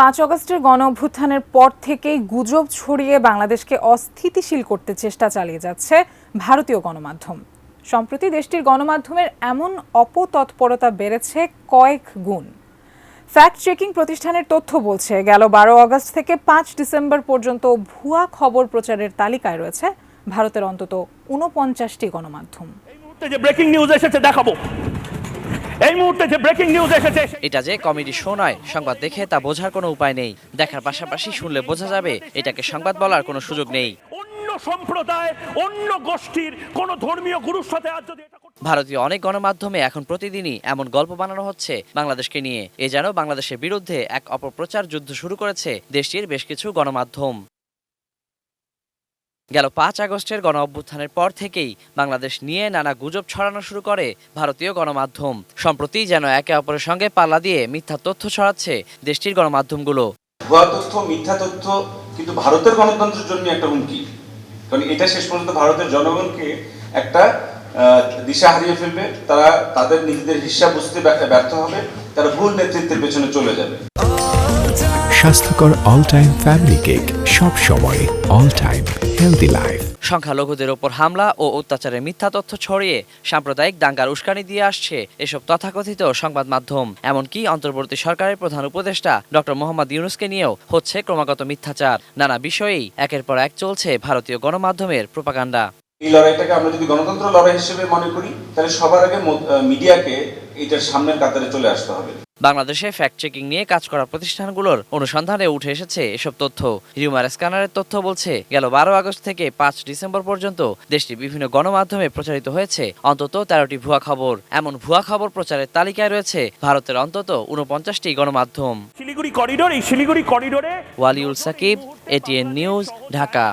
5 আগস্টের গণঅভ্যুত্থানের পর থেকেই গুজব ছড়িয়ে বাংলাদেশকে অস্থিতিশীল করতে চেষ্টা চালিয়ে যাচ্ছে ভারতীয় গণমাধ্যম। সম্প্রতি দেশটির গণমাধ্যমের এমন অপতৎপরতা বেড়েছে কয়েক গুণ। ফ্যাক্ট চেকিং প্রতিষ্ঠানের তথ্য বলছে গেল 12 আগস্ট থেকে 5 ডিসেম্বর পর্যন্ত ভুয়া খবর প্রচারের তালিকায় রয়েছে ভারতের অন্তত 49টি গণমাধ্যম। এই মুহূর্তে যে ব্রেকিং নিউজ এসেছে দেখাবো। এই মুহূর্তে যে ব্রেকিং নিউজ এসেছে, এটা যে কমেডি শো নয়, সংবাদ দেখে তা বোঝার কোনো উপায় নেই। দেখার পাশাপাশি শুনলে বোঝা যাবে এটাকে সংবাদ বলার কোনো সুযোগ নেই। অন্য সম্প্রদায়, অন্য গোষ্ঠীর কোন ধর্মীয় গুরুর সাথে আজ যদি এটা ভারতীয় অনেক গণমাধ্যমে এখন প্রতিদিনই এমন গল্প বানানো হচ্ছে বাংলাদেশকে নিয়ে। এ যেন বাংলাদেশের বিরুদ্ধে এক অপপ্রচার যুদ্ধ শুরু করেছে দেশটির বেশ কিছু গণমাধ্যম। গেল 5 আগস্টের গণ অভ্যুত্থানের পর থেকেই বাংলাদেশ নিয়ে নানা গুজব ছড়ানো শুরু করে ভারতীয় গণমাধ্যম। সম্প্রতি যেন একে অপরের সঙ্গে পাল্লা দিয়ে মিথ্যা তথ্য ছড়াচ্ছে দেশটির গণমাধ্যমগুলো। ভুয়া তথ্য, মিথ্যা তথ্য কিন্তু ভারতের গণতন্ত্রের জন্য একটা হুমকি, কারণ এটা শেষ পর্যন্ত ভারতের জনগণকে একটা দিশা হারিয়ে ফেলবে। তারা তাদের নিজেদের হিসাব বুঝতে ব্যর্থ হবে, তারা ভুল নেতৃত্বের পেছনে চলে যাবে। স্বাস্থ্যকর অল টাইম ফ্যামিলি কেক, সব সময় অল টাইম হেলদি লাইফ। সংখ্যালঘুদের ওপর হামলা ও অত্যাচারের মিথ্যা তথ্য ছড়িয়ে সাম্প্রদায়িক দাঙ্গার উস্কানি দিয়ে আসছে এসব তথাকথিত সংবাদ মাধ্যম। এমনকি অন্তর্বর্তী সরকারের প্রধান উপদেষ্টা ডক্টর মোহাম্মদ ইউনূসকে নিয়েও হচ্ছে ক্রমাগত মিথ্যাচার। নানা বিষয়েই একের পর এক চলছে ভারতীয় গণমাধ্যমের প্রোপাগান্ডা। এই লড়াইটাকে আমরা যদি গণতন্ত্র লড়াই হিসেবে মনে করি, তাহলে সবার আগে মিডিয়াকে এটার সামনের কাতারে চলে আসতে হবে। বাংলাদেশে ফ্যাক্ট চেকিং নিয়ে কাজ করা প্রতিষ্ঠানগুলোর অনুসন্ধানে উঠে এসেছে এসব তথ্য। হিউমার স্ক্যানারের তথ্য বলছে গেল 12 আগস্ট থেকে 5 ডিসেম্বর পর্যন্ত দেশটির বিভিন্ন গণমাধ্যমে প্রচারিত হয়েছে অন্তত 13টি ভুয়া খবর। এমন ভুয়া খবর প্রচারের তালিকায় রয়েছে ভারতের অন্তত 49টি গণমাধ্যম। শিলিগুড়ি করিডোরে ওয়ালিউল সাকিব, এটিএন নিউজ, ঢাকা।